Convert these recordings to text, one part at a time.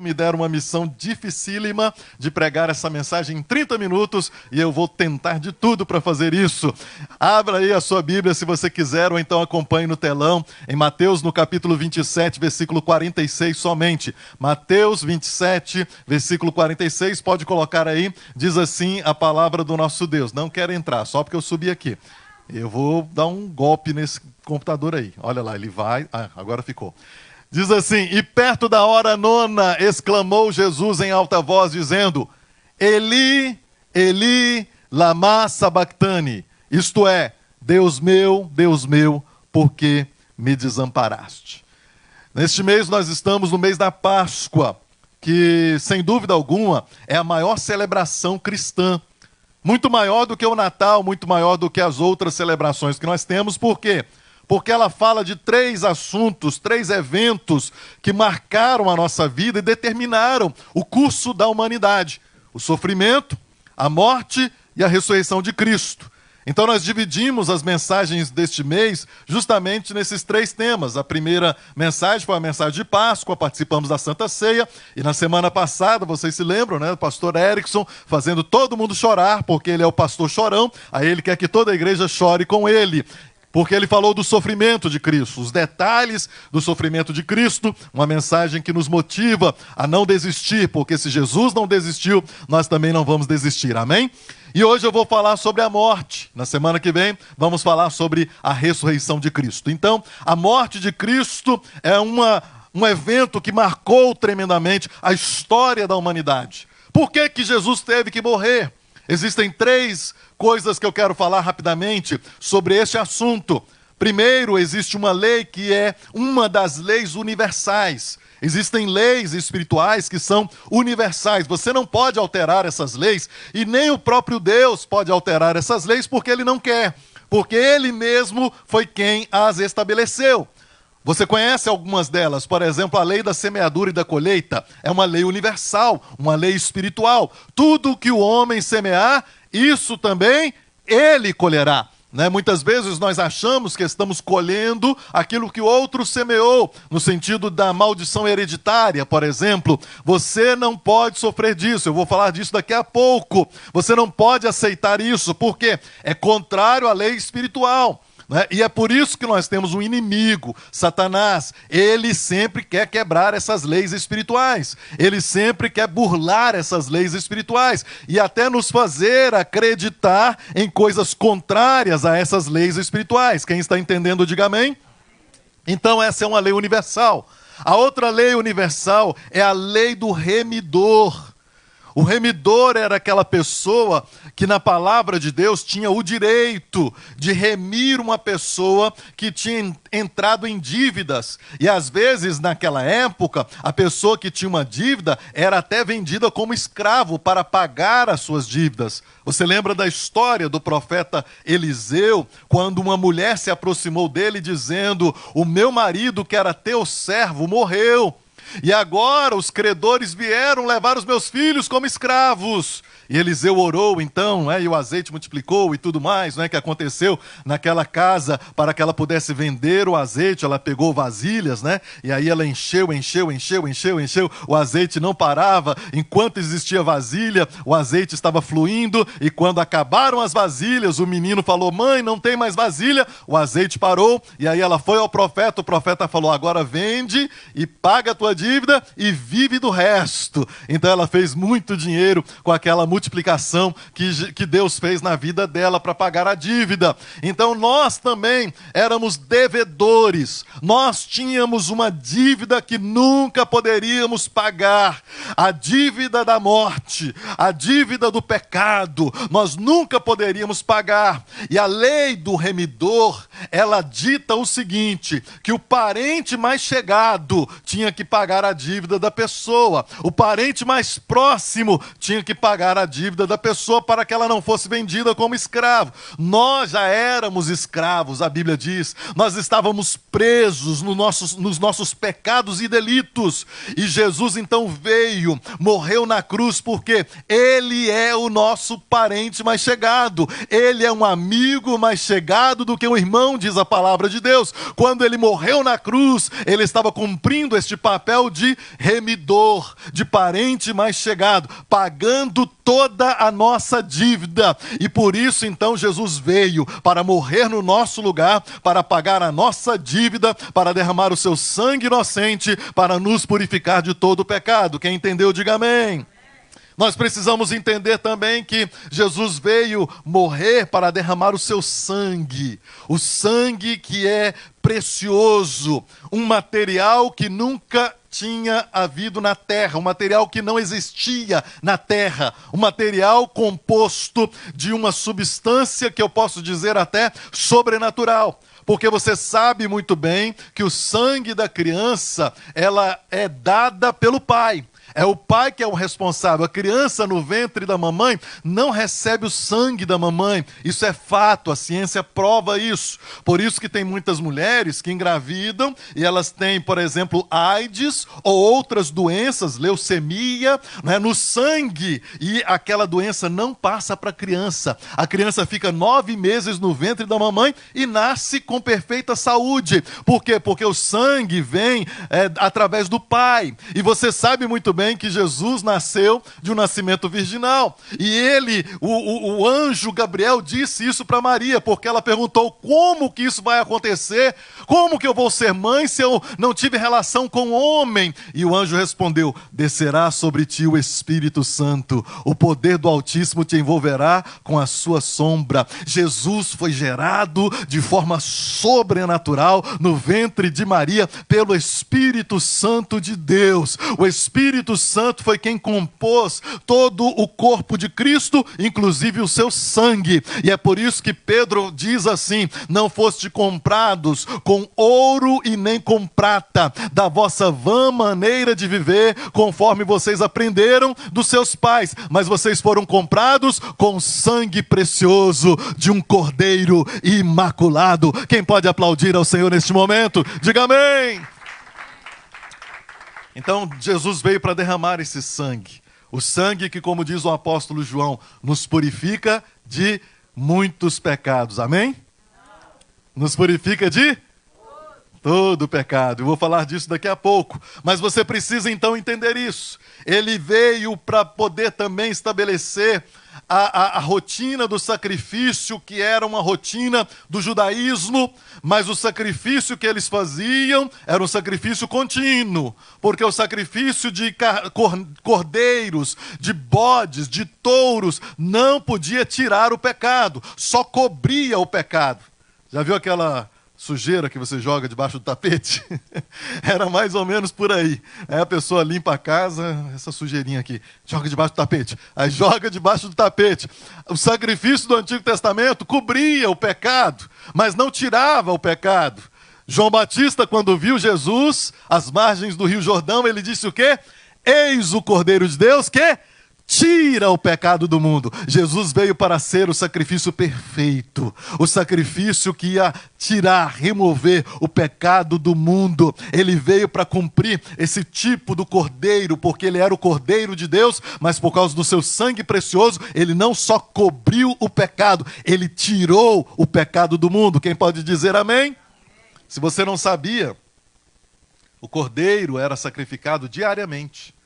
Me deram uma missão dificílima de pregar essa mensagem em 30 minutos e eu vou tentar de tudo para fazer isso. Abra aí a sua Bíblia se você quiser ou então acompanhe no telão em Mateus no capítulo 27, versículo 46 somente. Mateus 27, versículo 46, pode colocar aí, diz assim a palavra do nosso Deus. Não quero entrar, só porque eu subi aqui. Eu vou dar um golpe nesse computador aí. Olha lá, ele vai... agora ficou. Diz assim: e perto da hora nona, exclamou Jesus em alta voz, dizendo: Eli, Eli, lama sabactani. Isto é, Deus meu, por que me desamparaste? Neste mês nós estamos no mês da Páscoa, que sem dúvida alguma é a maior celebração cristã. Muito maior do que o Natal, muito maior do que as outras celebrações que nós temos. Por quê? Porque ela fala de 3 assuntos, 3 eventos que marcaram a nossa vida e determinaram o curso da humanidade: o sofrimento, a morte e a ressurreição de Cristo. Então nós dividimos as mensagens deste mês justamente nesses 3 temas. A primeira mensagem foi a mensagem de Páscoa, participamos da Santa Ceia, e na semana passada, vocês se lembram, né, o pastor Erickson fazendo todo mundo chorar, porque ele é o pastor chorão, aí ele quer que toda a igreja chore com ele. Porque ele falou do sofrimento de Cristo, os detalhes do sofrimento de Cristo, uma mensagem que nos motiva a não desistir, porque se Jesus não desistiu, nós também não vamos desistir, amém? E hoje eu vou falar sobre a morte. Na semana que vem, vamos falar sobre a ressurreição de Cristo. Então, a morte de Cristo é um evento que marcou tremendamente a história da humanidade. Por que que Jesus teve que morrer? Existem 3 coisas que eu quero falar rapidamente sobre este assunto. Primeiro, existe uma lei que é uma das leis universais. Existem leis espirituais que são universais. Você não pode alterar essas leis e nem o próprio Deus pode alterar essas leis porque Ele não quer. Porque Ele mesmo foi quem as estabeleceu. Você conhece algumas delas, por exemplo, a lei da semeadura e da colheita. É uma lei universal, uma lei espiritual. Tudo que o homem semear, isso também ele colherá. Né? Muitas vezes nós achamos que estamos colhendo aquilo que o outro semeou, no sentido da maldição hereditária, por exemplo. Você não pode sofrer disso, eu vou falar disso daqui a pouco. Você não pode aceitar isso, porque é contrário à lei espiritual. E é por isso que nós temos um inimigo, Satanás. Ele sempre quer quebrar essas leis espirituais. Ele sempre quer burlar essas leis espirituais. E até nos fazer acreditar em coisas contrárias a essas leis espirituais. Quem está entendendo, diga amém. Então essa é uma lei universal. A outra lei universal é a lei do remidor. O remidor era aquela pessoa que na palavra de Deus tinha o direito de remir uma pessoa que tinha entrado em dívidas. E às vezes, naquela época, a pessoa que tinha uma dívida era até vendida como escravo para pagar as suas dívidas. Você lembra da história do profeta Eliseu, quando uma mulher se aproximou dele dizendo: o meu marido, que era teu servo, morreu. E agora os credores vieram levar os meus filhos como escravos. E Eliseu orou então, e o azeite multiplicou e tudo mais, que aconteceu naquela casa para que ela pudesse vender o azeite. Ela pegou vasilhas, e aí ela encheu, o azeite não parava. Enquanto existia vasilha, o azeite estava fluindo, e quando acabaram as vasilhas, o menino falou: mãe, não tem mais vasilha. O azeite parou, e aí ela foi ao profeta, o profeta falou: agora vende e paga a tua dívida e vive do resto. Então ela fez muito dinheiro com aquela multiplicação que Deus fez na vida dela para pagar a dívida. Então nós também éramos devedores. Nós tínhamos uma dívida que nunca poderíamos pagar. A dívida da morte, a dívida do pecado, nós nunca poderíamos pagar. E a lei do remidor, ela dita o seguinte: que o parente mais chegado tinha que pagar a dívida da pessoa. O parente mais próximo tinha que pagar a dívida da pessoa para que ela não fosse vendida como escravo. Nós já éramos escravos, a Bíblia diz. Nós estávamos presos nos nossos pecados e delitos. E Jesus então veio, morreu na cruz, porque Ele é o nosso parente mais chegado. Ele é um amigo mais chegado do que um irmão, diz a palavra de Deus. Quando Ele morreu na cruz, Ele estava cumprindo este papel papel de remidor, de parente mais chegado, pagando toda a nossa dívida. E por isso, então, Jesus veio para morrer no nosso lugar, para pagar a nossa dívida, para derramar o seu sangue inocente, para nos purificar de todo o pecado. Quem entendeu, diga amém. Nós precisamos entender também que Jesus veio morrer para derramar o seu sangue. O sangue que é precioso, um material que nunca tinha havido na terra, um material que não existia na terra, um material composto de uma substância que eu posso dizer até sobrenatural. Porque você sabe muito bem que o sangue da criança, ela é dada pelo pai. É o pai que é o responsável. A criança no ventre da mamãe não recebe o sangue da mamãe. Isso é fato, a ciência prova isso. Por isso que tem muitas mulheres que engravidam e elas têm, por exemplo, AIDS ou outras doenças, leucemia, né, no sangue. E aquela doença não passa para a criança. A criança fica 9 meses no ventre da mamãe e nasce com perfeita saúde. Por quê? Porque o sangue vem através do pai. E você sabe muito bem que Jesus nasceu de um nascimento virginal. E ele, o anjo Gabriel disse isso para Maria, porque ela perguntou: como que isso vai acontecer? Como que eu vou ser mãe se eu não tive relação com homem? E o anjo respondeu: descerá sobre ti o Espírito Santo, o poder do Altíssimo te envolverá com a sua sombra. Jesus foi gerado de forma sobrenatural no ventre de Maria pelo Espírito Santo de Deus. O Espírito Santo foi quem compôs todo o corpo de Cristo, inclusive o seu sangue. E é por isso que Pedro diz assim: não foste comprados com ouro e nem com prata, da vossa vã maneira de viver, conforme vocês aprenderam dos seus pais, mas vocês foram comprados com sangue precioso de um cordeiro imaculado. Quem pode aplaudir ao Senhor neste momento? Diga amém! Então, Jesus veio para derramar esse sangue. O sangue que, como diz o apóstolo João, nos purifica de muitos pecados. Amém? Nos purifica de todo pecado. Eu vou falar disso daqui a pouco. Mas você precisa então entender isso. Ele veio para poder também estabelecer a rotina do sacrifício, que era uma rotina do judaísmo, mas o sacrifício que eles faziam era um sacrifício contínuo, porque o sacrifício de cordeiros, de bodes, de touros, não podia tirar o pecado, só cobria o pecado. Já viu aquela sujeira que você joga debaixo do tapete? Era mais ou menos por aí. Aí a pessoa limpa a casa, essa sujeirinha aqui, joga debaixo do tapete. Aí joga debaixo do tapete. O sacrifício do Antigo Testamento cobria o pecado, mas não tirava o pecado. João Batista, quando viu Jesus às margens do Rio Jordão, ele disse o quê? Eis o Cordeiro de Deus que tira o pecado do mundo. Jesus veio para ser o sacrifício perfeito, o sacrifício que ia tirar, remover o pecado do mundo. Ele veio para cumprir esse tipo do cordeiro, porque ele era o Cordeiro de Deus, mas por causa do seu sangue precioso, ele não só cobriu o pecado, ele tirou o pecado do mundo. Quem pode dizer amém? Se você não sabia, o cordeiro era sacrificado diariamente.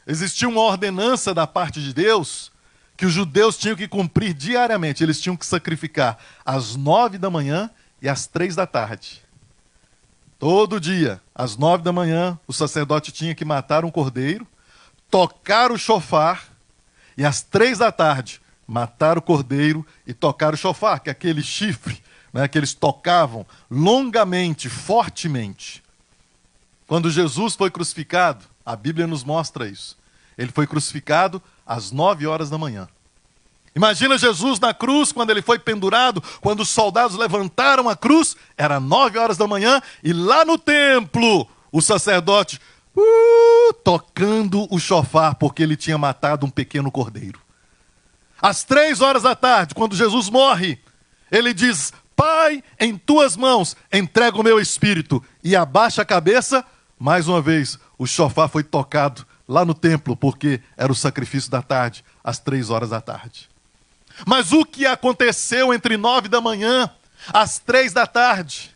Existia uma ordenança da parte de Deus que os judeus tinham que cumprir diariamente. Eles tinham que sacrificar às 9 da manhã e às 3 da tarde. Todo dia, às 9 da manhã, o sacerdote tinha que matar um cordeiro, tocar o chofar, e às 3 da tarde, matar o cordeiro e tocar o chofar, que é aquele chifre, né, que eles tocavam longamente, fortemente. Quando Jesus foi crucificado, a Bíblia nos mostra isso. Ele foi crucificado às 9 horas da manhã. Imagina Jesus na cruz, quando ele foi pendurado, quando os soldados levantaram a cruz, era 9 horas da manhã, e lá no templo, o sacerdote tocando o chofar, porque ele tinha matado um pequeno cordeiro. Às 3 horas da tarde, quando Jesus morre, ele diz: Pai, em tuas mãos entrego o meu espírito, e abaixa a cabeça. Mais uma vez, o chofar foi tocado lá no templo, porque era o sacrifício da tarde, às 3 horas da tarde. Mas o que aconteceu entre 9 da manhã às 3 da tarde?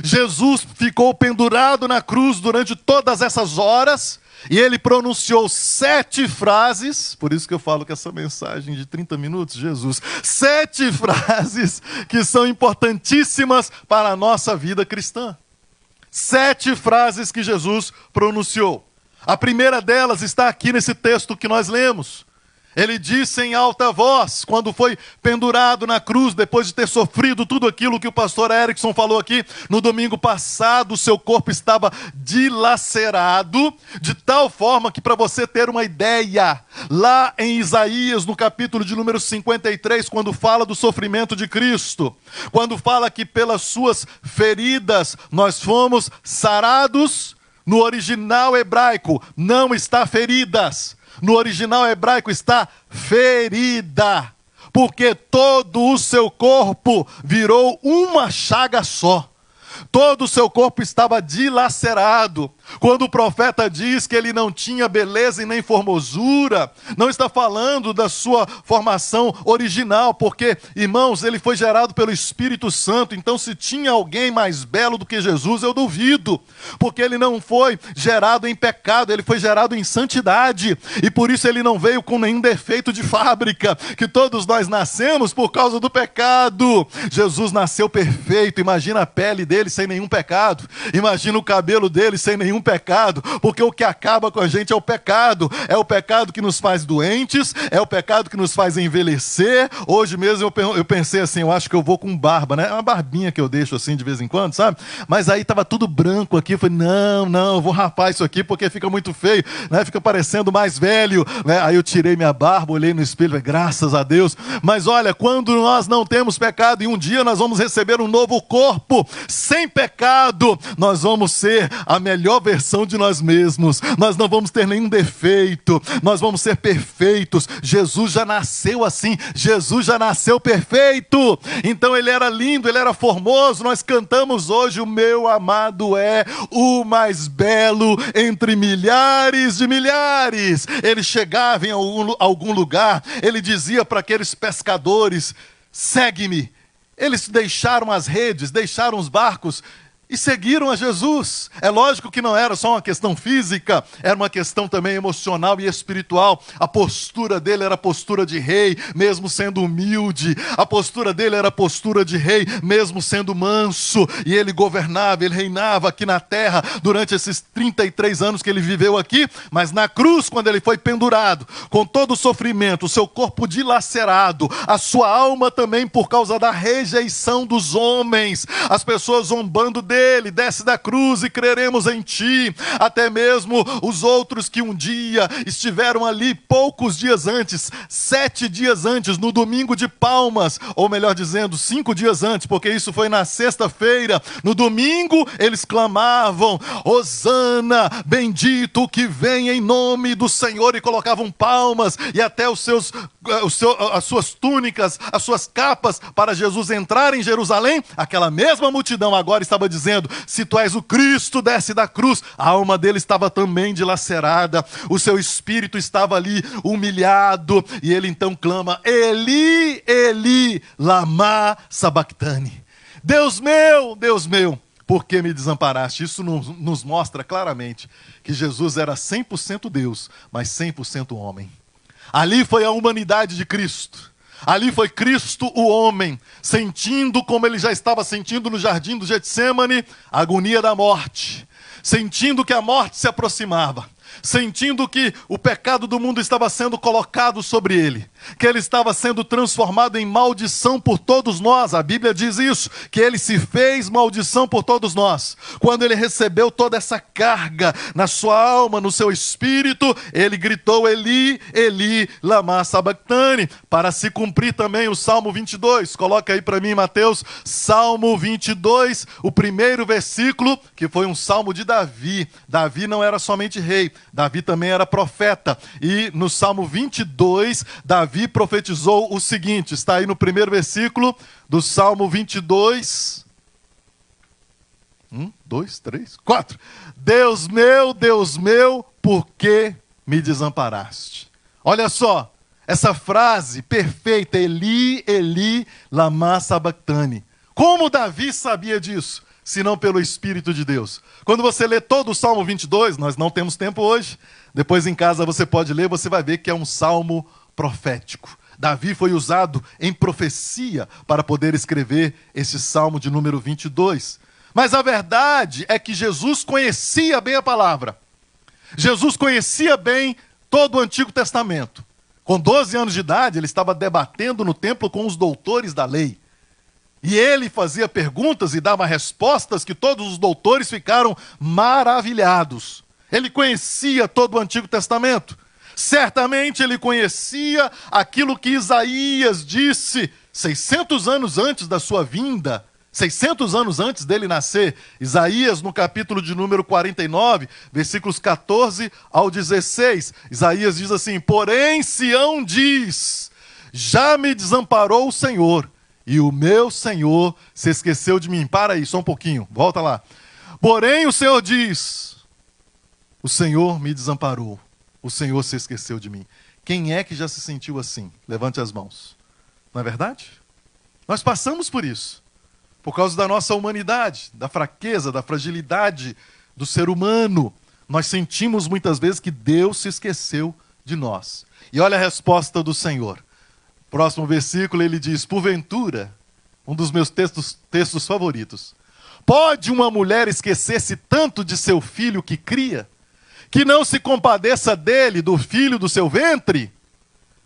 Jesus ficou pendurado na cruz durante todas essas horas, e ele pronunciou 7 frases, por isso que eu falo que essa mensagem de 30 minutos, Jesus, 7 frases que são importantíssimas para a nossa vida cristã. 7 frases que Jesus pronunciou. A primeira delas está aqui nesse texto que nós lemos. Ele disse em alta voz, quando foi pendurado na cruz, depois de ter sofrido tudo aquilo que o pastor Erickson falou aqui no domingo passado, o seu corpo estava dilacerado, de tal forma que, para você ter uma ideia, lá em Isaías, no capítulo de número 53, quando fala do sofrimento de Cristo, quando fala que pelas suas feridas nós fomos sarados, no original hebraico não está feridas. No original hebraico está ferida, porque todo o seu corpo virou uma chaga só. Todo o seu corpo estava dilacerado. Quando o profeta diz que ele não tinha beleza e nem formosura, não está falando da sua formação original, porque, irmãos, ele foi gerado pelo Espírito Santo, então se tinha alguém mais belo do que Jesus, eu duvido, porque ele não foi gerado em pecado, ele foi gerado em santidade, e por isso ele não veio com nenhum defeito de fábrica, que todos nós nascemos por causa do pecado. Jesus nasceu perfeito, imagina a pele dele sem nenhum pecado, imagina o cabelo dele sem nenhum pecado, porque o que acaba com a gente é o pecado que nos faz doentes, é o pecado que nos faz envelhecer. Hoje mesmo eu pensei assim, eu acho que eu vou com barba, né? É uma barbinha que eu deixo assim de vez em quando, sabe? Mas aí estava tudo branco aqui, eu falei, não, eu vou rapar isso aqui porque fica muito feio, né? Fica parecendo mais velho, né? Aí eu tirei minha barba, olhei no espelho, falei, graças a Deus. Mas olha, quando nós não temos pecado e um dia nós vamos receber um novo corpo, sem pecado, nós vamos ser a melhor versão de nós mesmos, nós não vamos ter nenhum defeito, nós vamos ser perfeitos. Jesus já nasceu assim, Jesus já nasceu perfeito, então ele era lindo, ele era formoso. Nós cantamos hoje, o meu amado é o mais belo entre milhares de milhares. Ele chegava em algum lugar, ele dizia para aqueles pescadores, segue-me. Eles deixaram as redes, deixaram os barcos e seguiram a Jesus. É lógico que não era só uma questão física, era uma questão também emocional e espiritual. A postura dele era a postura de rei, mesmo sendo humilde. A postura dele era a postura de rei, mesmo sendo manso. E ele governava, ele reinava aqui na terra durante esses 33 anos que ele viveu aqui. Mas na cruz, quando ele foi pendurado, com todo o sofrimento, o seu corpo dilacerado, a sua alma também por causa da rejeição dos homens, as pessoas zombando dele, desce da cruz e creremos em ti. Até mesmo os outros que um dia estiveram ali poucos dias antes, 7 dias antes, no domingo de Palmas, ou melhor dizendo, 5 dias antes, porque isso foi na sexta-feira. No domingo eles clamavam, Hosana, bendito que vem em nome do Senhor, e colocavam palmas, e até as suas túnicas, as suas capas, para Jesus entrar em Jerusalém. Aquela mesma multidão agora estava dizendo, se tu és o Cristo, desce da cruz. A alma dele estava também dilacerada, o seu espírito estava ali humilhado, e ele então clama, Eli, Eli, lama sabachthani. Deus meu, por que me desamparaste? Isso nos mostra claramente que Jesus era 100% Deus, mas 100% homem. Ali foi a humanidade de Cristo. Ali foi Cristo, o homem, sentindo como ele já estava sentindo no jardim do Getsêmani, a agonia da morte, sentindo que a morte se aproximava, sentindo que o pecado do mundo estava sendo colocado sobre ele, que ele estava sendo transformado em maldição por todos nós. A Bíblia diz isso, que ele se fez maldição por todos nós. Quando ele recebeu toda essa carga na sua alma, no seu espírito, ele gritou, Eli, Eli, lama sabachthani, para se cumprir também o Salmo 22. Coloca aí para mim, Mateus, Salmo 22, o primeiro versículo, que foi um salmo de Davi. Davi não era somente rei, Davi também era profeta. E no Salmo 22, Davi profetizou o seguinte, está aí no primeiro versículo do Salmo 22. 1, 2, 3, 4. Deus meu, por que me desamparaste? Olha só, essa frase perfeita, Eli, Eli, lama sabachthani. Como Davi sabia disso? senão pelo Espírito de Deus? Quando você lê todo o Salmo 22, nós não temos tempo hoje, depois em casa você pode ler, você vai ver que é um salmo profético. Davi foi usado em profecia para poder escrever esse salmo de número 22. Mas a verdade é que Jesus conhecia bem a palavra. Jesus conhecia bem todo o Antigo Testamento. Com 12 anos de idade, ele estava debatendo no templo com os doutores da lei. E ele fazia perguntas e dava respostas que todos os doutores ficaram maravilhados. Ele conhecia todo o Antigo Testamento. Certamente ele conhecia aquilo que Isaías disse 600 anos antes da sua vinda, 600 anos antes dele nascer. Isaías, no capítulo de número 49, versículos 14 ao 16. Isaías diz assim: porém Sião diz, já me desamparou o Senhor, e o meu Senhor se esqueceu de mim. Para aí, só um pouquinho, volta lá. Porém o Senhor diz, o Senhor me desamparou, o Senhor se esqueceu de mim. Quem é que já se sentiu assim? Levante as mãos. Não é verdade? Nós passamos por isso. Por causa da nossa humanidade, da fraqueza, da fragilidade do ser humano. Nós sentimos muitas vezes que Deus se esqueceu de nós. E olha a resposta do Senhor. Próximo versículo ele diz, porventura, um dos meus textos favoritos. Pode uma mulher esquecer-se tanto de seu filho que cria, que não se compadeça dele, do filho do seu ventre?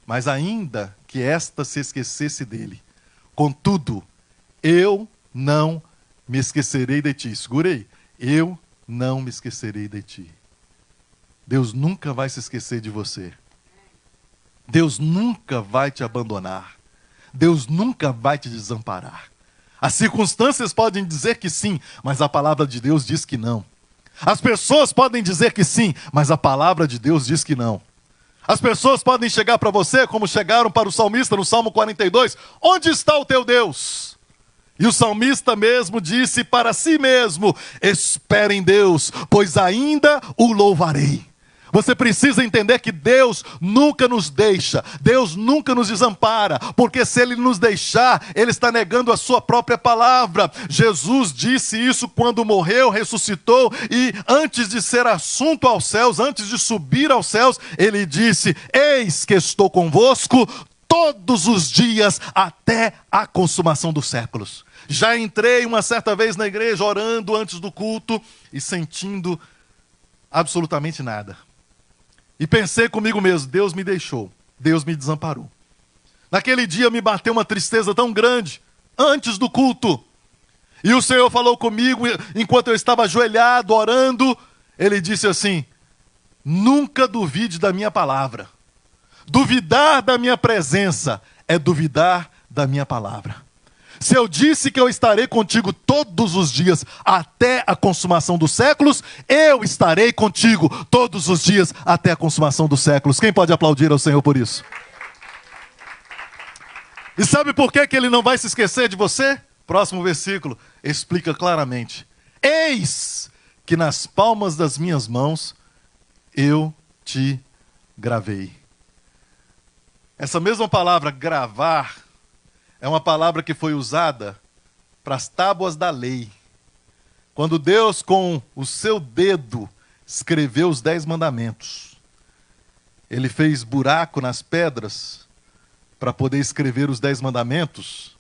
Mas ainda que esta se esquecesse dele, contudo, eu não me esquecerei de ti. Segurei. Eu não me esquecerei de ti. Deus nunca vai se esquecer de você. Deus nunca vai te abandonar. Deus nunca vai te desamparar. As circunstâncias podem dizer que sim, mas a palavra de Deus diz que não. As pessoas podem dizer que sim, mas a palavra de Deus diz que não. As pessoas podem chegar para você, como chegaram para o salmista no Salmo 42, onde está o teu Deus? E o salmista mesmo disse para si mesmo, espere em Deus, pois ainda o louvarei. Você precisa entender que Deus nunca nos deixa, Deus nunca nos desampara, porque se Ele nos deixar, Ele está negando a sua própria palavra. Jesus disse isso quando morreu, ressuscitou, e antes de ser assunto aos céus, antes de subir aos céus, Ele disse, eis que estou convosco todos os dias até a consumação dos séculos. Já entrei uma certa vez na igreja orando antes do culto e sentindo absolutamente nada. E pensei comigo mesmo, Deus me deixou, Deus me desamparou. Naquele dia me bateu uma tristeza tão grande, antes do culto. E o Senhor falou comigo, enquanto eu estava ajoelhado, orando, Ele disse assim, nunca duvide da minha palavra. Duvidar da minha presença é duvidar da minha palavra. Se eu disse que eu estarei contigo todos os dias até a consumação dos séculos, eu estarei contigo todos os dias até a consumação dos séculos. Quem pode aplaudir ao Senhor por isso? E sabe por que Ele não vai se esquecer de você? Próximo versículo explica claramente. Eis que nas palmas das minhas mãos eu te gravei. Essa mesma palavra, gravar, é uma palavra que foi usada para as tábuas da lei. Quando Deus, com o seu dedo, escreveu os 10 mandamentos. Ele fez buraco nas pedras para poder escrever os 10 mandamentos.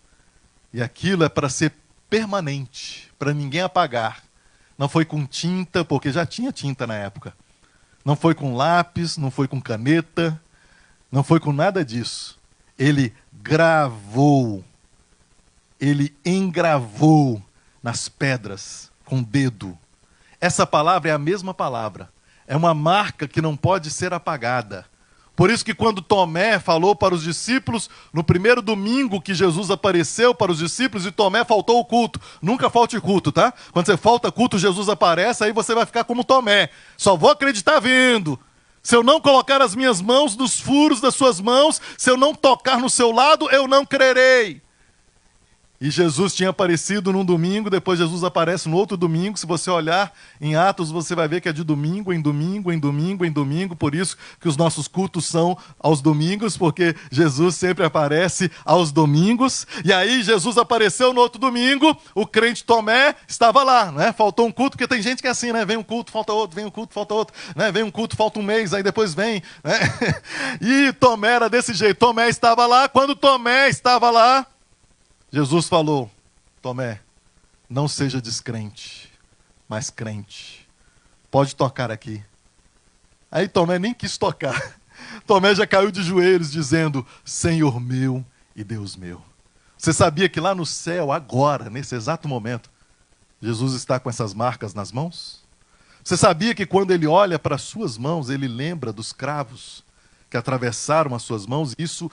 E aquilo é para ser permanente, para ninguém apagar. Não foi com tinta, porque já tinha tinta na época. Não foi com lápis, não foi com caneta, não foi com nada disso. Ele gravou, ele engravou nas pedras com o dedo. Essa palavra é a mesma palavra. É uma marca que não pode ser apagada. Por isso que quando Tomé falou para os discípulos, no primeiro domingo que Jesus apareceu para os discípulos, e Tomé faltou o culto. Nunca falte culto, tá? Quando você falta culto, Jesus aparece, aí você vai ficar como Tomé. Só vou acreditar vendo. Se eu não colocar as minhas mãos nos furos das suas mãos, se eu não tocar no seu lado, eu não crerei. E Jesus tinha aparecido num domingo, depois Jesus aparece no outro domingo. Se você olhar em Atos, você vai ver que é de domingo em domingo, em domingo, em domingo. Por isso que os nossos cultos são aos domingos, porque Jesus sempre aparece aos domingos. E aí Jesus apareceu no outro domingo, o crente Tomé estava lá, né? Faltou um culto, porque tem gente que é assim, né? Vem um culto, falta outro, vem um culto, falta outro, né? Vem um culto, falta um mês, aí depois vem, né? E Tomé era desse jeito. Tomé estava lá. Quando Tomé estava lá, Jesus falou: Tomé, não seja descrente, mas crente. Pode tocar aqui. Aí Tomé nem quis tocar. Tomé já caiu de joelhos dizendo: Senhor meu e Deus meu. Você sabia que lá no céu, agora, nesse exato momento, Jesus está com essas marcas nas mãos? Você sabia que quando ele olha para as suas mãos, ele lembra dos cravos que atravessaram as suas mãos? E isso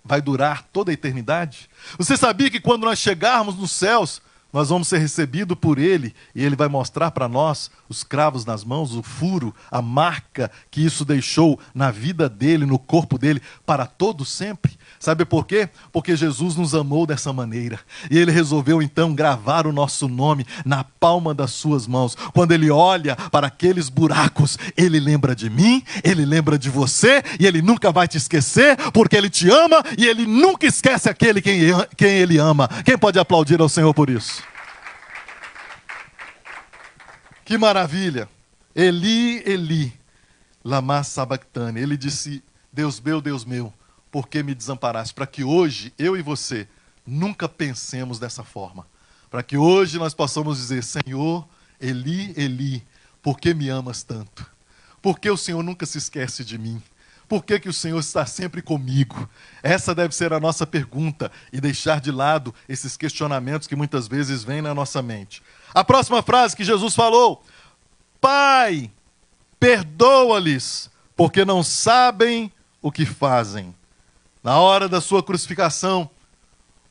vai durar toda a eternidade? Você sabia que quando nós chegarmos nos céus, nós vamos ser recebidos por Ele, e Ele vai mostrar para nós os cravos nas mãos, o furo, a marca que isso deixou na vida dele, no corpo dele, para todo sempre? Sabe por quê? Porque Jesus nos amou dessa maneira, e Ele resolveu então gravar o nosso nome na palma das suas mãos. Quando Ele olha para aqueles buracos, Ele lembra de mim, Ele lembra de você, e Ele nunca vai te esquecer, porque Ele te ama, e Ele nunca esquece aquele quem Ele ama. Quem pode aplaudir ao Senhor por isso? Que maravilha! Eli, Eli, lama sabachthani. Ele disse: Deus meu, por que me desamparaste? Para que hoje, eu e você, nunca pensemos dessa forma. Para que hoje nós possamos dizer: Senhor, Eli, Eli, por que me amas tanto? Por que o Senhor nunca se esquece de mim? Por que que o Senhor está sempre comigo? Essa deve ser a nossa pergunta, e deixar de lado esses questionamentos que muitas vezes vêm na nossa mente. A próxima frase que Jesus falou: Pai, perdoa-lhes, porque não sabem o que fazem. Na hora da sua crucificação,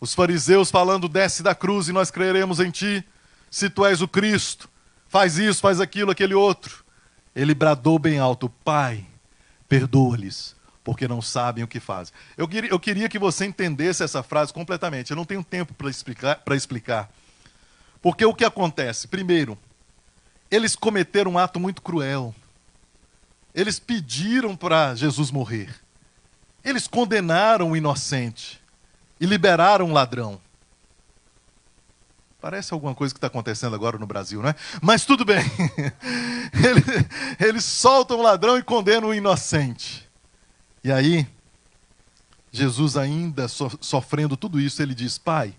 os fariseus falando: desce da cruz e nós creremos em ti, se tu és o Cristo, faz isso, faz aquilo, aquele outro. Ele bradou bem alto: Pai, perdoa-lhes, porque não sabem o que fazem. Eu queria que você entendesse essa frase completamente. Eu não tenho tempo para explicar. Porque o que acontece? Primeiro, eles cometeram um ato muito cruel. Eles pediram para Jesus morrer. Eles condenaram o inocente e liberaram o ladrão. Parece alguma coisa que está acontecendo agora no Brasil, não é? Mas tudo bem. Eles soltam o ladrão e condenam o inocente. E aí, Jesus ainda sofrendo tudo isso, ele diz: Pai,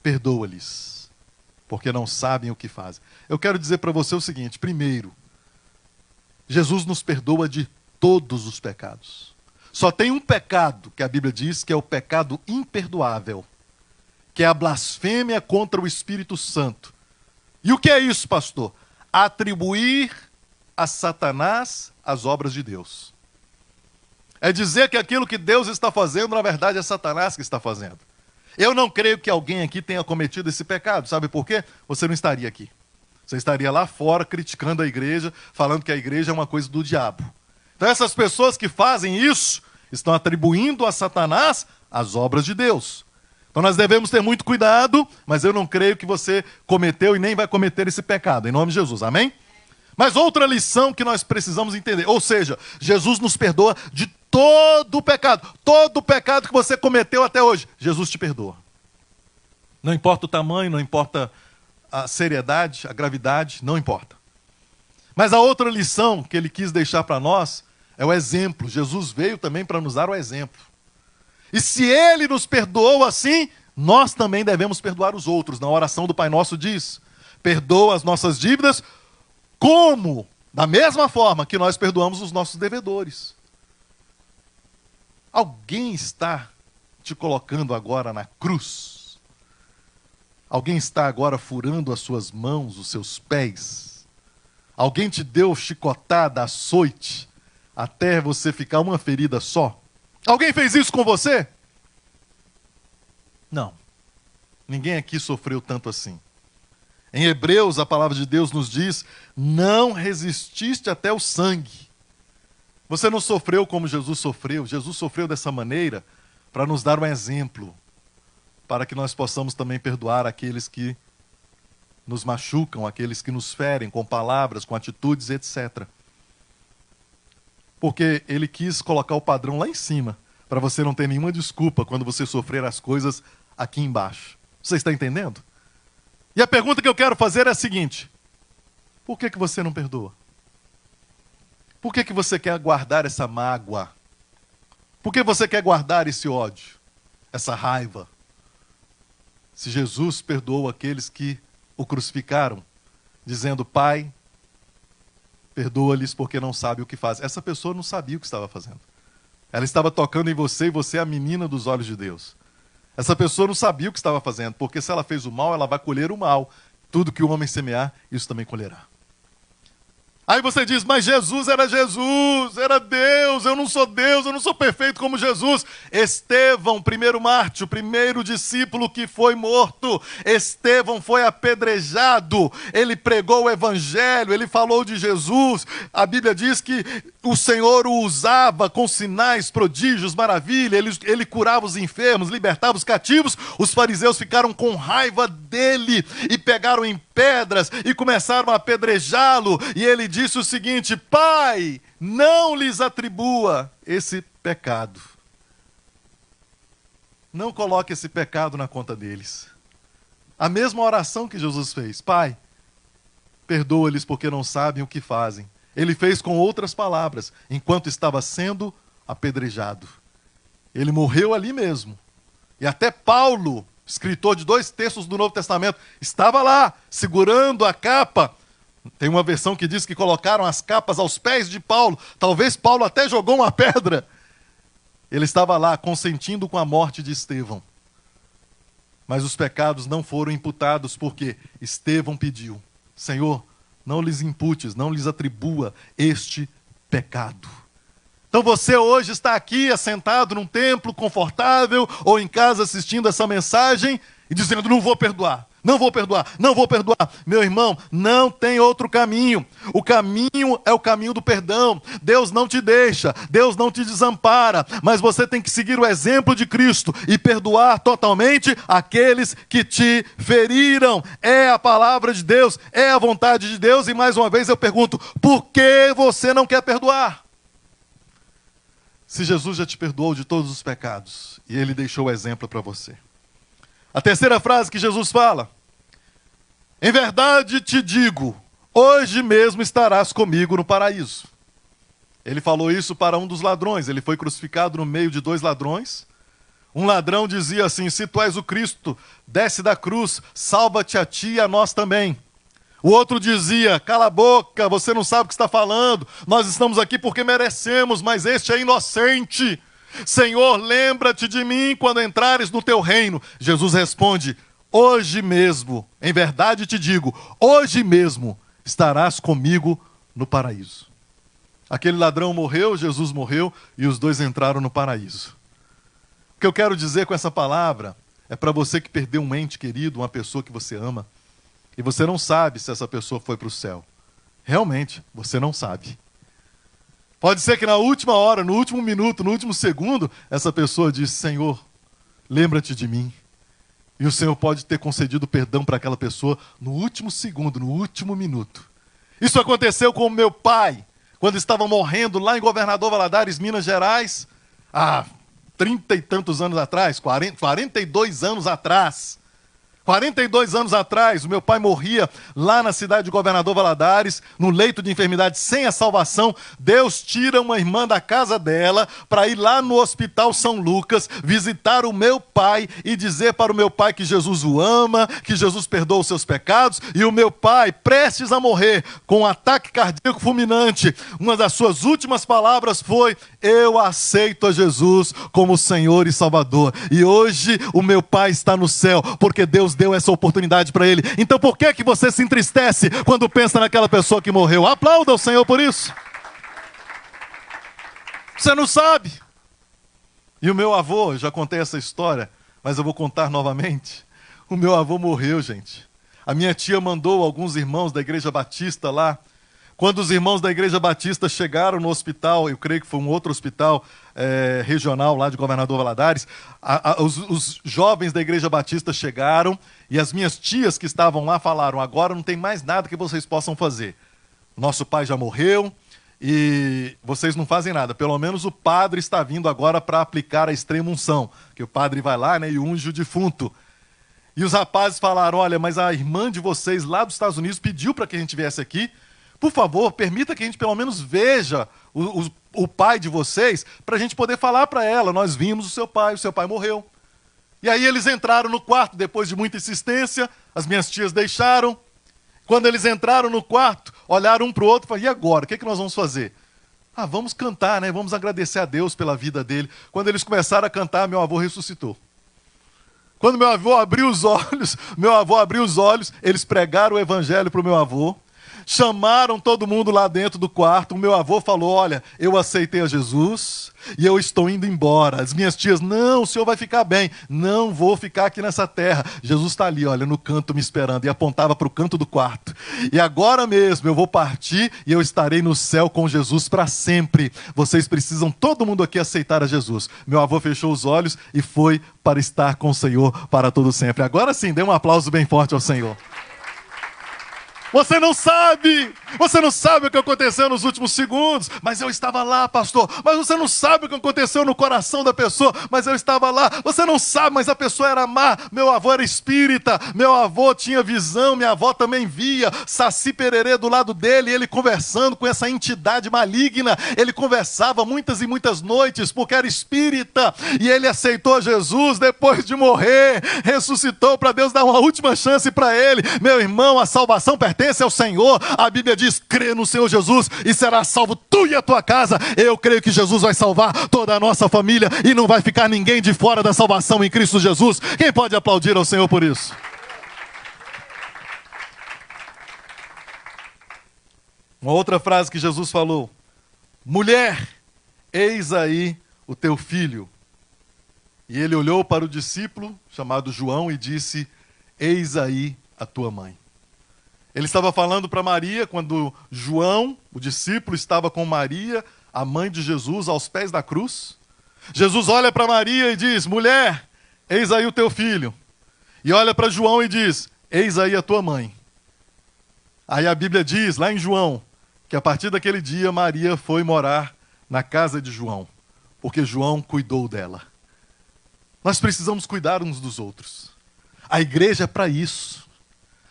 perdoa-lhes, porque não sabem o que fazem. Eu quero dizer para você o seguinte: primeiro, Jesus nos perdoa de todos os pecados. Só tem um pecado que a Bíblia diz que é o pecado imperdoável, que é a blasfêmia contra o Espírito Santo. E o que é isso, pastor? Atribuir a Satanás as obras de Deus. É dizer que aquilo que Deus está fazendo, na verdade, é Satanás que está fazendo. Eu não creio que alguém aqui tenha cometido esse pecado. Sabe por quê? Você não estaria aqui. Você estaria lá fora criticando a igreja, falando que a igreja é uma coisa do diabo. Então essas pessoas que fazem isso estão atribuindo a Satanás as obras de Deus. Então nós devemos ter muito cuidado, mas eu não creio que você cometeu e nem vai cometer esse pecado, em nome de Jesus, amém? Mas outra lição que nós precisamos entender, ou seja, Jesus nos perdoa de todo o pecado que você cometeu até hoje, Jesus te perdoa. Não importa o tamanho, não importa a seriedade, a gravidade, não importa. Mas a outra lição que ele quis deixar para nós é o exemplo. Jesus veio também para nos dar o exemplo. E se ele nos perdoou assim, nós também devemos perdoar os outros. Na oração do Pai Nosso diz: perdoa as nossas dívidas, como, da mesma forma que nós perdoamos os nossos devedores. Alguém está te colocando agora na cruz? Alguém está agora furando as suas mãos, os seus pés? Alguém te deu chicotada, açoite, até você ficar uma ferida só? Alguém fez isso com você? Não. Ninguém aqui sofreu tanto assim. Em Hebreus, a palavra de Deus nos diz: não resististe até o sangue. Você não sofreu como Jesus sofreu. Jesus sofreu dessa maneira para nos dar um exemplo. para que nós possamos também perdoar aqueles que nos machucam, aqueles que nos ferem com palavras, com atitudes, etc. Porque ele quis colocar o padrão lá em cima, para você não ter nenhuma desculpa quando você sofrer as coisas aqui embaixo. Você está entendendo? E a pergunta que eu quero fazer é a seguinte: por que você não perdoa? Por que você quer guardar essa mágoa? Por que você quer guardar esse ódio, essa raiva? Se Jesus perdoou aqueles que o crucificaram, dizendo: Pai, perdoa-lhes porque não sabem o que fazem. Essa pessoa não sabia o que estava fazendo. Ela estava tocando em você e você é a menina dos olhos de Deus. Essa pessoa não sabia o que estava fazendo, porque se ela fez o mal, ela vai colher o mal. Tudo que o homem semear, isso também colherá. Aí você diz: mas Jesus, era Deus, eu não sou perfeito como Jesus. Estevão, primeiro mártir, o primeiro discípulo que foi morto. Estevão foi apedrejado, ele pregou o evangelho, ele falou de Jesus. A Bíblia diz que o Senhor o usava com sinais, prodígios, maravilha, ele curava os enfermos, libertava os cativos. Os fariseus ficaram com raiva dele e pegaram em pedras e começaram a apedrejá-lo. E ele disse o seguinte: Pai, não lhes atribua esse pecado. Não coloque esse pecado na conta deles. A mesma oração que Jesus fez: Pai, perdoa-lhes porque não sabem o que fazem. Ele fez com outras palavras, enquanto estava sendo apedrejado. Ele morreu ali mesmo. E até Paulo, escritor de 2 terços do Novo Testamento, estava lá, segurando a capa. Tem uma versão que diz que colocaram as capas aos pés de Paulo. Talvez Paulo até jogou uma pedra. Ele estava lá, consentindo com a morte de Estevão. Mas os pecados não foram imputados, porque Estevão pediu: Senhor, não lhes imputes, não lhes atribua este pecado. Então você hoje está aqui, assentado num templo confortável, ou em casa assistindo essa mensagem, e dizendo: não vou perdoar, não vou perdoar, não vou perdoar. Meu irmão, não tem outro caminho. O caminho é o caminho do perdão. Deus não te deixa, Deus não te desampara, mas você tem que seguir o exemplo de Cristo e perdoar totalmente aqueles que te feriram. É a palavra de Deus, é a vontade de Deus. E mais uma vez eu pergunto: por que você não quer perdoar? Se Jesus já te perdoou de todos os pecados e ele deixou o exemplo para você. A terceira frase que Jesus fala: em verdade te digo, hoje mesmo estarás comigo no paraíso. Ele falou isso para um dos ladrões. Ele foi crucificado no meio de 2 ladrões. Um ladrão dizia assim: se tu és o Cristo, desce da cruz, salva-te a ti e a nós também. O outro dizia: cala a boca, você não sabe o que está falando, nós estamos aqui porque merecemos, mas este é inocente. Senhor, lembra-te de mim quando entrares no teu reino. Jesus responde: hoje mesmo, em verdade te digo, hoje mesmo estarás comigo no paraíso. Aquele ladrão morreu, Jesus morreu e os 2 entraram no paraíso. O que eu quero dizer com essa palavra é para você que perdeu um ente querido, uma pessoa que você ama, e você não sabe se essa pessoa foi para o céu. Realmente, você não sabe. Pode ser que na última hora, no último minuto, no último segundo, essa pessoa disse: Senhor, lembra-te de mim. E o Senhor pode ter concedido perdão para aquela pessoa no último segundo, no último minuto. Isso aconteceu com o meu pai, quando estava morrendo lá em Governador Valadares, Minas Gerais, há 30 e tantos anos atrás, 42 anos atrás. 42 anos atrás, o meu pai morria lá na cidade de Governador Valadares, no leito de enfermidade, sem a salvação. Deus tira uma irmã da casa dela para ir lá no Hospital São Lucas, visitar o meu pai e dizer para o meu pai que Jesus o ama, que Jesus perdoa os seus pecados. E o meu pai, prestes a morrer, com um ataque cardíaco fulminante, uma das suas últimas palavras foi: eu aceito a Jesus como Senhor e Salvador. E hoje o meu pai está no céu, porque Deus deu essa oportunidade para ele. Então por que você se entristece quando pensa naquela pessoa que morreu? Aplauda o Senhor por isso. Você não sabe. E o meu avô, eu já contei essa história, mas eu vou contar novamente. O meu avô morreu, gente. A minha tia mandou alguns irmãos da Igreja Batista lá Quando os irmãos da Igreja Batista chegaram no hospital, eu creio que foi um outro hospital regional lá de Governador Valadares, os jovens da Igreja Batista chegaram e as minhas tias que estavam lá falaram: agora não tem mais nada que vocês possam fazer. Nosso pai já morreu e vocês não fazem nada. Pelo menos o padre está vindo agora para aplicar a extrema unção, que o padre vai lá, né, e unge o defunto. E os rapazes falaram: olha, mas a irmã de vocês lá dos Estados Unidos pediu para que a gente viesse aqui. Por favor, permita que a gente pelo menos veja o pai de vocês, para a gente poder falar para ela: nós vimos o seu pai morreu. E aí eles entraram no quarto, depois de muita insistência, as minhas tias deixaram. Quando eles entraram no quarto, olharam um para o outro e falaram: e agora, o que nós vamos fazer? Ah, vamos cantar, né? Vamos agradecer a Deus pela vida dele. Quando eles começaram a cantar, meu avô ressuscitou. Quando meu avô abriu os olhos, eles pregaram o evangelho para o meu avô. Chamaram todo mundo lá dentro do quarto. O meu avô falou: olha, eu aceitei a Jesus e eu estou indo embora. As minhas tias: não, o senhor vai ficar bem. Não vou ficar aqui nessa terra. Jesus está ali, olha, no canto me esperando. E apontava para o canto do quarto. E agora mesmo eu vou partir e eu estarei no céu com Jesus para sempre. Vocês precisam, todo mundo aqui, aceitar a Jesus. Meu avô fechou os olhos e foi para estar com o Senhor para todo sempre. Agora sim, dê um aplauso bem forte ao Senhor. Você não sabe o que aconteceu nos últimos segundos, mas eu estava lá, pastor. Mas você não sabe o que aconteceu no coração da pessoa, mas eu estava lá. Você não sabe, mas a pessoa era má. Meu avô era espírita, meu avô tinha visão, minha avó também via. Saci Pererê do lado dele, ele conversando com essa entidade maligna. Ele conversava muitas e muitas noites, porque era espírita. E ele aceitou Jesus depois de morrer, ressuscitou para Deus dar uma última chance para ele. Meu irmão, a salvação pertence ao Senhor. A Bíblia diz: crê no Senhor Jesus e será salvo tu e a tua casa. Eu creio que Jesus vai salvar toda a nossa família e não vai ficar ninguém de fora da salvação em Cristo Jesus. Quem pode aplaudir ao Senhor por isso? Uma outra frase que Jesus falou: mulher, eis aí o teu filho. E ele olhou para o discípulo chamado João e disse: eis aí a tua mãe. Ele estava falando para Maria quando João, o discípulo, estava com Maria, a mãe de Jesus, aos pés da cruz. Jesus olha para Maria e diz: mulher, eis aí o teu filho. E olha para João e diz: eis aí a tua mãe. Aí a Bíblia diz, lá em João, que a partir daquele dia Maria foi morar na casa de João, porque João cuidou dela. Nós precisamos cuidar uns dos outros. A igreja é para isso.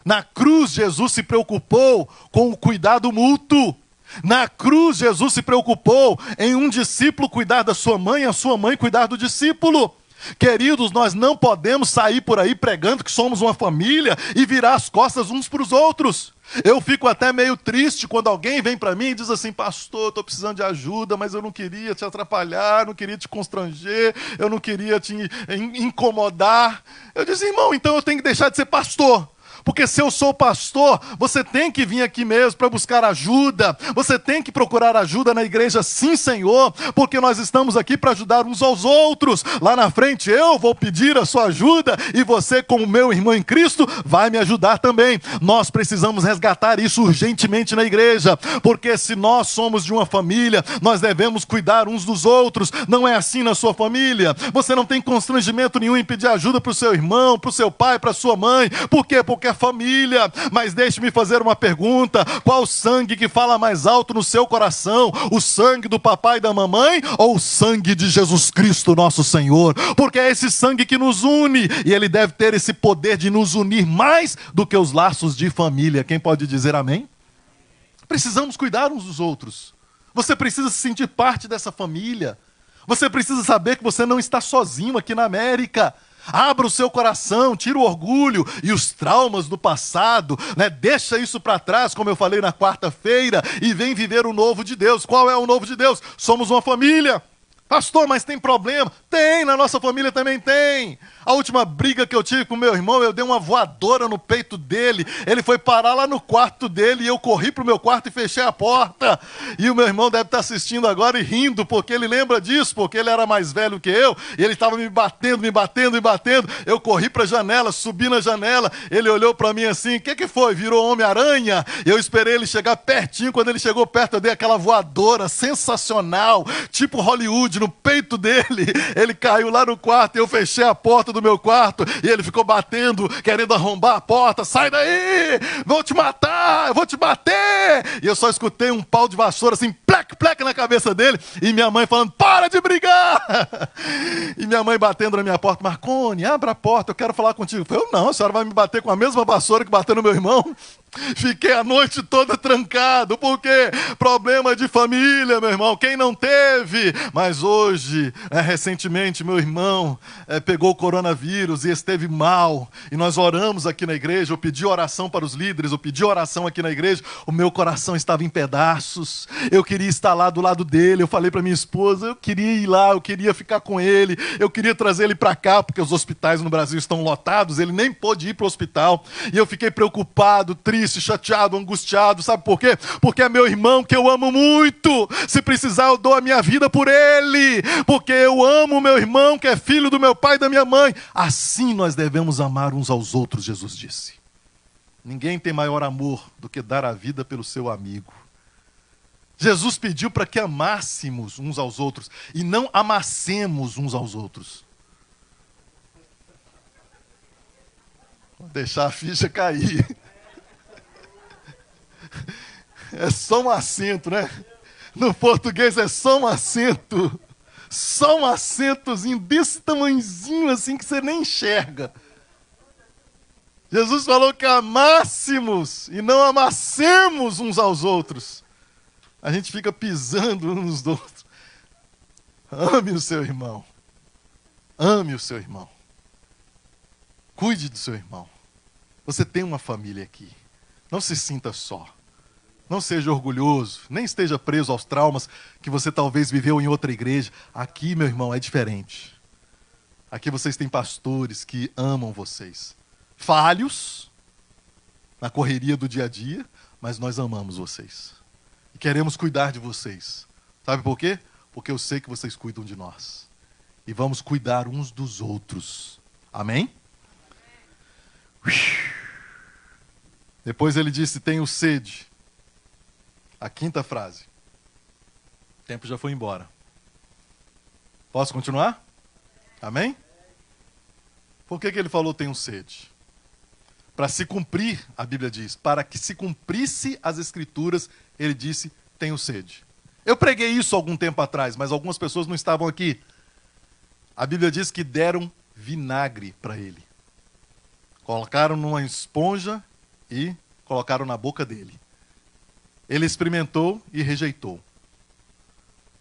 Na cruz, Jesus se preocupou com o cuidado mútuo. Na cruz, Jesus se preocupou em um discípulo cuidar da sua mãe, a sua mãe cuidar do discípulo. Queridos, nós não podemos sair por aí pregando que somos uma família e virar as costas uns para os outros. Eu fico até meio triste quando alguém vem para mim e diz assim: pastor, estou precisando de ajuda, mas eu não queria te atrapalhar, não queria te constranger, eu não queria te incomodar. Eu disse: irmão, então eu tenho que deixar de ser pastor. Porque se eu sou pastor, você tem que vir aqui mesmo para buscar ajuda. Você tem que procurar ajuda na igreja, sim, Senhor. Porque nós estamos aqui para ajudar uns aos outros. Lá na frente eu vou pedir a sua ajuda e você, como meu irmão em Cristo, vai me ajudar também. Nós precisamos resgatar isso urgentemente na igreja. Porque se nós somos de uma família, nós devemos cuidar uns dos outros. Não é assim na sua família. Você não tem constrangimento nenhum em pedir ajuda para o seu irmão, para o seu pai, para a sua mãe. Por quê? Porque é família. Mas deixe-me fazer uma pergunta: qual o sangue que fala mais alto no seu coração? O sangue do papai e da mamãe ou o sangue de Jesus Cristo, nosso Senhor? Porque é esse sangue que nos une e ele deve ter esse poder de nos unir mais do que os laços de família. Quem pode dizer amém? Precisamos cuidar uns dos outros. Você precisa se sentir parte dessa família. Você precisa saber que você não está sozinho aqui na América. Abra o seu coração, tira o orgulho e os traumas do passado, né? Deixa isso para trás, como eu falei na quarta-feira, e vem viver o novo de Deus. Qual é o novo de Deus? Somos uma família. Pastor, mas tem problema? Tem, na nossa família também tem. A última briga que eu tive com meu irmão, eu dei uma voadora no peito dele. Ele foi parar lá no quarto dele e eu corri pro meu quarto e fechei a porta. E o meu irmão deve estar assistindo agora e rindo, porque ele lembra disso, porque ele era mais velho que eu. E ele estava me batendo. Eu corri para a janela, subi na janela. Ele olhou para mim assim, o que foi? Virou Homem-Aranha? Eu esperei ele chegar pertinho. Quando ele chegou perto, eu dei aquela voadora sensacional, tipo Hollywood, no peito dele. Ele caiu lá no quarto e eu fechei a porta do meu quarto e ele ficou batendo, querendo arrombar a porta. Sai daí! Vou te matar! Eu vou te bater! E eu só escutei um pau de vassoura assim, plec, plec na cabeça dele e minha mãe falando, para de brigar! E minha mãe batendo na minha porta, Marcone, abra a porta, eu quero falar contigo. Eu falei, não, a senhora vai me bater com a mesma vassoura que bateu no meu irmão? Fiquei a noite toda trancado, porque problema de família, meu irmão, quem não teve? Mas hoje, recentemente, meu irmão pegou o coronavírus e esteve mal, e nós oramos aqui na igreja, eu pedi oração para os líderes, eu pedi oração aqui na igreja, o meu coração estava em pedaços, eu queria estar lá do lado dele, eu falei para minha esposa, eu queria ir lá, eu queria ficar com ele, eu queria trazer ele para cá, porque os hospitais no Brasil estão lotados, ele nem pôde ir para o hospital, e eu fiquei preocupado, triste, chateado, angustiado, sabe por quê? Porque é meu irmão que eu amo muito, se precisar eu dou a minha vida por ele, porque eu amo meu irmão que é filho do meu pai e da minha mãe. Assim nós devemos amar uns aos outros, Jesus disse. Ninguém tem maior amor do que dar a vida pelo seu amigo. Jesus pediu para que amássemos uns aos outros e não amassemos uns aos outros. Vou deixar a ficha cair. É só um acento, né? No português é só um acento. Só um acentozinho desse tamanhozinho assim que você nem enxerga. Jesus falou que amássemos e não amassemos uns aos outros. A gente fica pisando uns nos outros. Ame o seu irmão. Ame o seu irmão. Cuide do seu irmão. Você tem uma família aqui. Não se sinta só. Não seja orgulhoso, nem esteja preso aos traumas que você talvez viveu em outra igreja. Aqui, meu irmão, é diferente. Aqui vocês têm pastores que amam vocês. Falhos, na correria do dia a dia, mas nós amamos vocês. E queremos cuidar de vocês. Sabe por quê? Porque eu sei que vocês cuidam de nós. E vamos cuidar uns dos outros. Amém? Depois ele disse, tenho sede. A quinta frase. O tempo já foi embora. Posso continuar? Amém? Por que ele falou tenho sede? Para se cumprir, a Bíblia diz, para que se cumprisse as Escrituras, ele disse, tenho sede. Eu preguei isso algum tempo atrás, mas algumas pessoas não estavam aqui. A Bíblia diz que deram vinagre para ele. Colocaram numa esponja e colocaram na boca dele. Ele experimentou e rejeitou.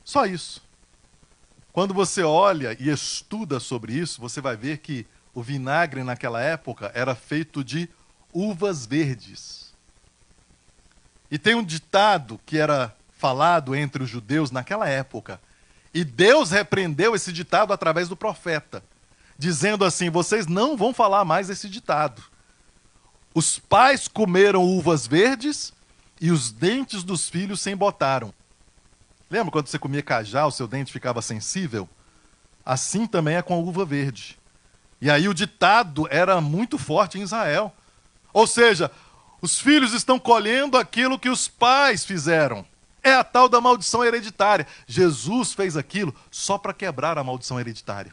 Só isso. Quando você olha e estuda sobre isso, você vai ver que o vinagre naquela época era feito de uvas verdes. E tem um ditado que era falado entre os judeus naquela época. E Deus repreendeu esse ditado através do profeta, dizendo assim, vocês não vão falar mais esse ditado. Os pais comeram uvas verdes e os dentes dos filhos se embotaram. Lembra quando você comia cajá, o seu dente ficava sensível? Assim também é com a uva verde. E aí o ditado era muito forte em Israel. Ou seja, os filhos estão colhendo aquilo que os pais fizeram. É a tal da maldição hereditária. Jesus fez aquilo só para quebrar a maldição hereditária.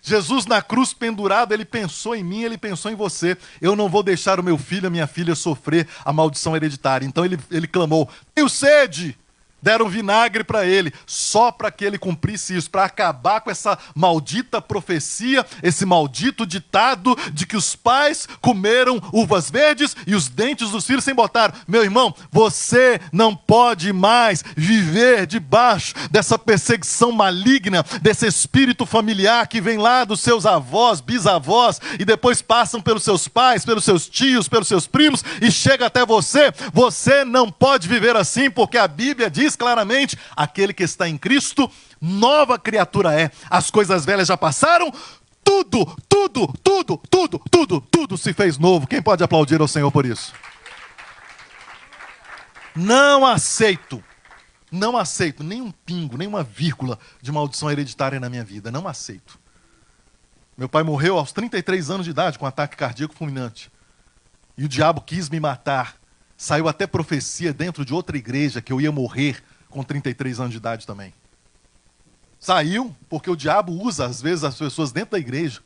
Jesus na cruz pendurado, ele pensou em mim, ele pensou em você. Eu não vou deixar o meu filho, a minha filha sofrer a maldição hereditária. Então ele clamou, tenho sede. Deram vinagre para ele, só para que ele cumprisse isso, para acabar com essa maldita profecia, esse maldito ditado de que os pais comeram uvas verdes e os dentes dos filhos se embotaram. Meu irmão, você não pode mais viver debaixo dessa perseguição maligna, desse espírito familiar que vem lá dos seus avós, bisavós, e depois passam pelos seus pais, pelos seus tios, pelos seus primos, e chega até você. Você não pode viver assim, porque a Bíblia diz claramente, aquele que está em Cristo, nova criatura é. As coisas velhas já passaram, tudo se fez novo. Quem pode aplaudir ao Senhor por isso? Não aceito nem um pingo, nem uma vírgula de maldição hereditária na minha vida. Não aceito. Meu pai morreu aos 33 anos de idade com um ataque cardíaco fulminante. E o diabo quis me matar. Saiu até profecia dentro de outra igreja que eu ia morrer com 33 anos de idade também. Saiu porque o diabo usa, às vezes, as pessoas dentro da igreja.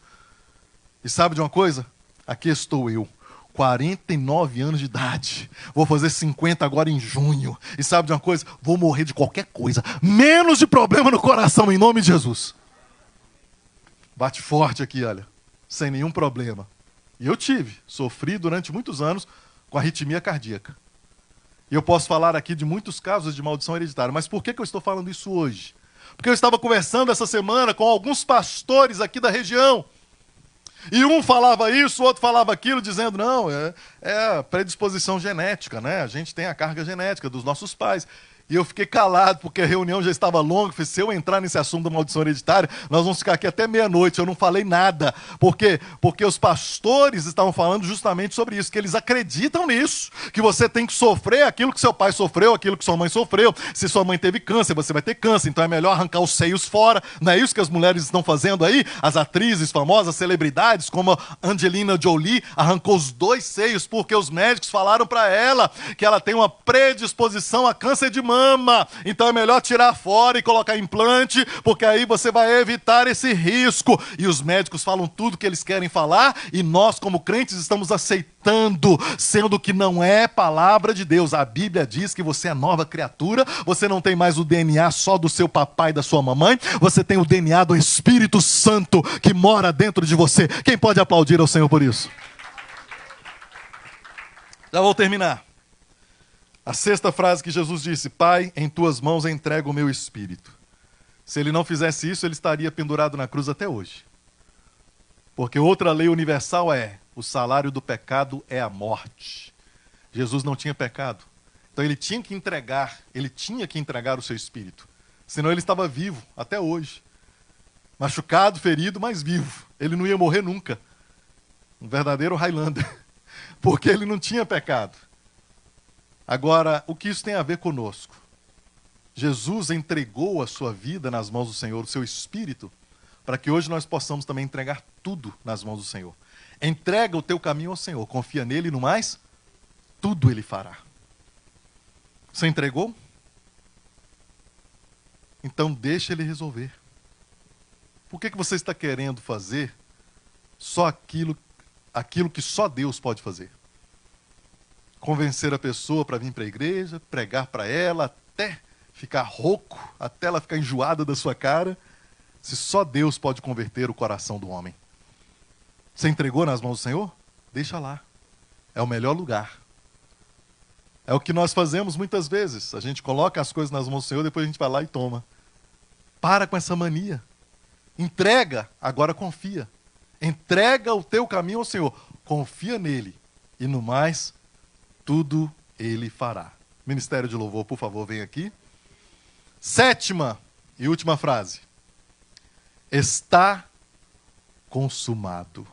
E sabe de uma coisa? Aqui estou eu, 49 anos de idade. Vou fazer 50 agora em junho. E sabe de uma coisa? Vou morrer de qualquer coisa, menos de problema no coração, em nome de Jesus. Bate forte aqui, olha, sem nenhum problema. E eu sofri durante muitos anos com arritmia cardíaca. E eu posso falar aqui de muitos casos de maldição hereditária. Mas por que eu estou falando isso hoje? Porque eu estava conversando essa semana com alguns pastores aqui da região. E um falava isso, o outro falava aquilo, dizendo, não, é predisposição genética, né? A gente tem a carga genética dos nossos pais. E eu fiquei calado, porque a reunião já estava longa. Falei, se eu entrar nesse assunto da maldição hereditária, nós vamos ficar aqui até meia-noite. Eu não falei nada. Por quê? Porque os pastores estavam falando justamente sobre isso, que eles acreditam nisso, que você tem que sofrer aquilo que seu pai sofreu, aquilo que sua mãe sofreu. Se sua mãe teve câncer, você vai ter câncer, então é melhor arrancar os seios fora. Não é isso que as mulheres estão fazendo aí? As atrizes famosas, celebridades, como a Angelina Jolie, arrancou os 2 seios, porque os médicos falaram para ela que ela tem uma predisposição a câncer de mama. Então é melhor tirar fora e colocar implante, porque aí você vai evitar esse risco. E os médicos falam tudo que eles querem falar, e nós, como crentes, estamos aceitando, sendo que não é palavra de Deus. A Bíblia diz que você é nova criatura, você não tem mais o DNA só do seu papai e da sua mamãe, você tem o DNA do Espírito Santo que mora dentro de você. Quem pode aplaudir ao Senhor por isso? Já vou terminar. A 6ª frase que Jesus disse, Pai, em tuas mãos entrego o meu espírito. Se ele não fizesse isso, ele estaria pendurado na cruz até hoje. Porque outra lei universal é, o salário do pecado é a morte. Jesus não tinha pecado. Então ele tinha que entregar o seu espírito. Senão ele estava vivo até hoje. Machucado, ferido, mas vivo. Ele não ia morrer nunca. Um verdadeiro Highlander. Porque ele não tinha pecado. Agora, o que isso tem a ver conosco? Jesus entregou a sua vida nas mãos do Senhor, o seu Espírito, para que hoje nós possamos também entregar tudo nas mãos do Senhor. Entrega o teu caminho ao Senhor, confia nele e no mais, tudo ele fará. Você entregou? Então deixa ele resolver. Por que você está querendo fazer só aquilo que só Deus pode fazer? Convencer a pessoa para vir para a igreja, pregar para ela, até ficar rouco, até ela ficar enjoada da sua cara, se só Deus pode converter o coração do homem. Você entregou nas mãos do Senhor? Deixa lá. É o melhor lugar. É o que nós fazemos muitas vezes. A gente coloca as coisas nas mãos do Senhor, depois a gente vai lá e toma. Para com essa mania. Entrega, agora confia. Entrega o teu caminho ao Senhor. Confia nele. E no mais, tudo ele fará. Ministério de Louvor, por favor, vem aqui. 7ª e última frase. Está consumado.